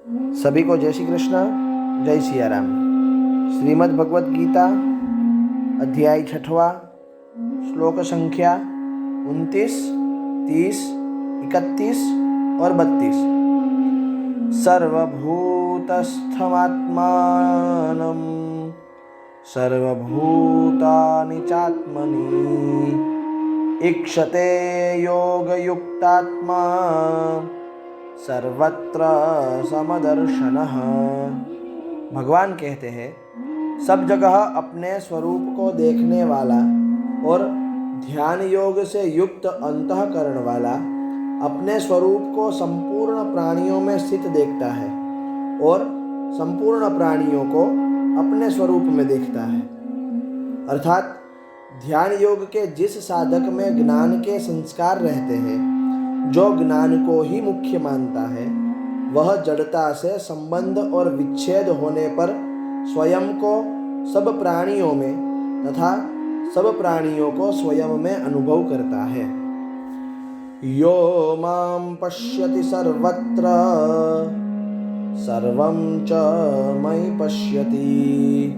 सभी को जय श्री कृष्ण, जय सिया राम। श्रीमद् भगवत गीता अध्याय 6वां, श्लोक संख्या 29, 30, 31 और 32। सर्वभूतस्थमात्मानं सर्वभूतानि चात्मनि ईक्षते योगयुक्तात्मा सर्वत्र समदर्शनः। भगवान कहते हैं, सब जगह अपने स्वरूप को देखने वाला और ध्यान योग से युक्त अंतःकरण वाला अपने स्वरूप को संपूर्ण प्राणियों में स्थित देखता है और संपूर्ण प्राणियों को अपने स्वरूप में देखता है। अर्थात ध्यान योग के जिस साधक में ज्ञान के संस्कार रहते हैं, जो ज्ञान को ही मुख्य मानता है, वह जड़ता से संबंध और विच्छेद होने पर स्वयं को सब प्राणियों में तथा सब प्राणियों को स्वयं में अनुभव करता है। यो मां पश्यति सर्वत्र सर्वं च मयि पश्यति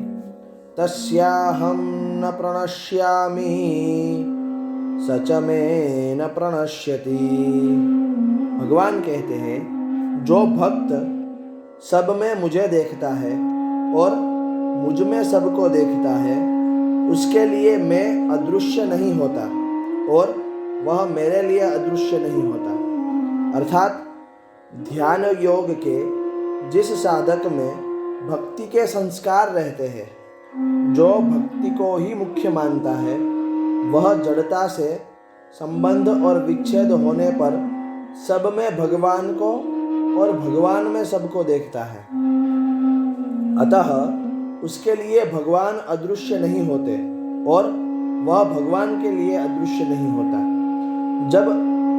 तस्याहं न प्रणश्यामि स च मे न प्रणश्यति। भगवान कहते हैं, जो भक्त सब में मुझे देखता है और मुझ में सबको देखता है, उसके लिए मैं अदृश्य नहीं होता और वह मेरे लिए अदृश्य नहीं होता। अर्थात ध्यान योग के जिस साधक में भक्ति के संस्कार रहते हैं, जो भक्ति को ही मुख्य मानता है, वह जड़ता से संबंध और विच्छेद होने पर सब में भगवान को और भगवान में सबको देखता है। अतः उसके लिए भगवान अदृश्य नहीं होते और वह भगवान के लिए अदृश्य नहीं होता। जब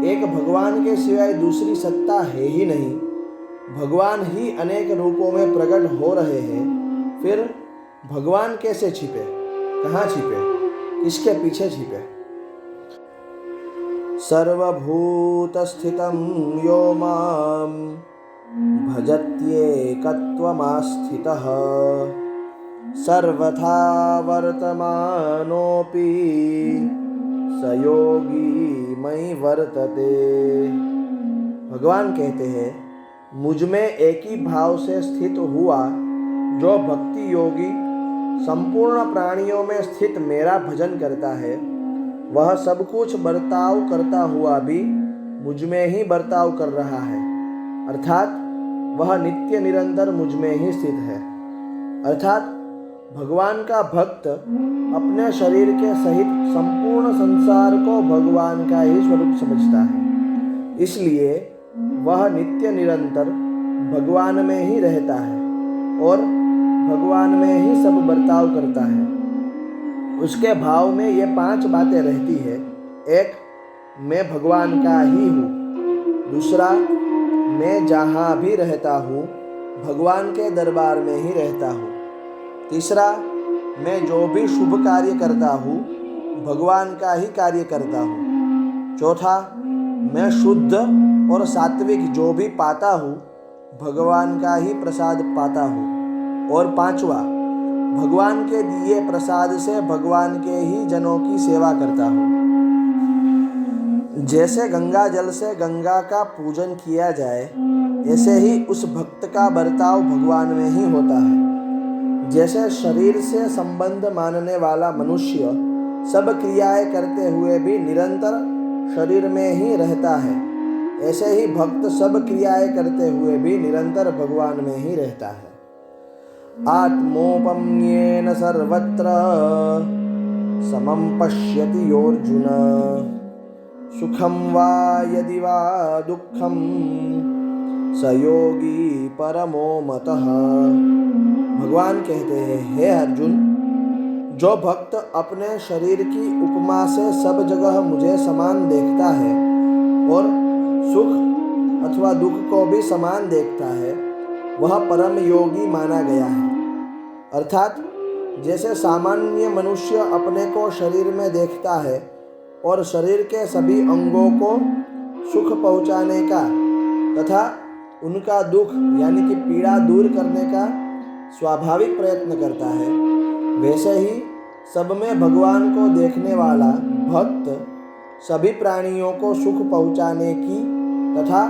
एक भगवान के सिवाय दूसरी सत्ता है ही नहीं, भगवान ही अनेक रूपों में प्रकट हो रहे हैं, फिर भगवान कैसे छिपे, कहाँ छिपे, किसके पीछे छिपे। सर्वभूतस्थितं यो मां भजत्येकत्वमास्थितः सर्वथा वर्तमानोऽपि स योगी मयि वर्तते। भगवान कहते हैं, मुझ में एक ही भाव से स्थित हुआ जो भक्ति योगी संपूर्ण प्राणियों में स्थित मेरा भजन करता है, वह सब कुछ बर्ताव करता हुआ भी मुझ में ही बर्ताव कर रहा है। अर्थात वह नित्य निरंतर मुझ में ही स्थित है। अर्थात भगवान का भक्त अपने शरीर के सहित संपूर्ण संसार को भगवान का ही स्वरूप समझता है, इसलिए वह नित्य निरंतर भगवान में ही रहता है और भगवान में ही सब बर्ताव करता है। उसके भाव में ये 5 बातें रहती है। एक, मैं भगवान का ही हूँ। दूसरा, मैं जहाँ भी रहता हूँ भगवान के दरबार में ही रहता हूँ। तीसरा, मैं जो भी शुभ कार्य करता हूँ भगवान का ही कार्य करता हूँ। चौथा, मैं शुद्ध और सात्विक जो भी पाता हूँ भगवान का ही प्रसाद पाता हूँ। और पांचवा, भगवान के दिए प्रसाद से भगवान के ही जनों की सेवा करता हूँ। जैसे गंगा जल से गंगा का पूजन किया जाए, ऐसे ही उस भक्त का बर्ताव भगवान में ही होता है। जैसे शरीर से संबंध मानने वाला मनुष्य सब क्रियाएं करते हुए भी निरंतर शरीर में ही रहता है, ऐसे ही भक्त सब क्रियाएं करते हुए भी निरंतर भगवान में ही रहता है। आत्मोपम्येन सर्वत्र समं पश्यति योऽर्जुन सुखं वा यदि वा दुःखं स योगी परमो मतः। भगवान कहते हैं, हे अर्जुन, जो भक्त अपने शरीर की उपमा से सब जगह मुझे समान देखता है और सुख अथवा दुख को भी समान देखता है, वह परम योगी माना गया है। अर्थात जैसे सामान्य मनुष्य अपने को शरीर में देखता है और शरीर के सभी अंगों को सुख पहुँचाने का तथा उनका दुख यानी कि पीड़ा दूर करने का स्वाभाविक प्रयत्न करता है, वैसे ही सब में भगवान को देखने वाला भक्त सभी प्राणियों को सुख पहुँचाने की तथा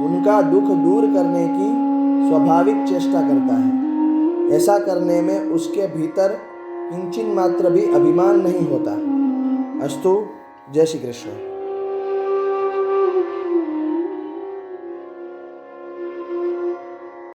उनका दुख दूर करने की स्वाभाविक चेष्टा करता है। ऐसा करने में उसके भीतर किंचित मात्र भी अभिमान नहीं होता। अस्तु। जय श्री कृष्ण।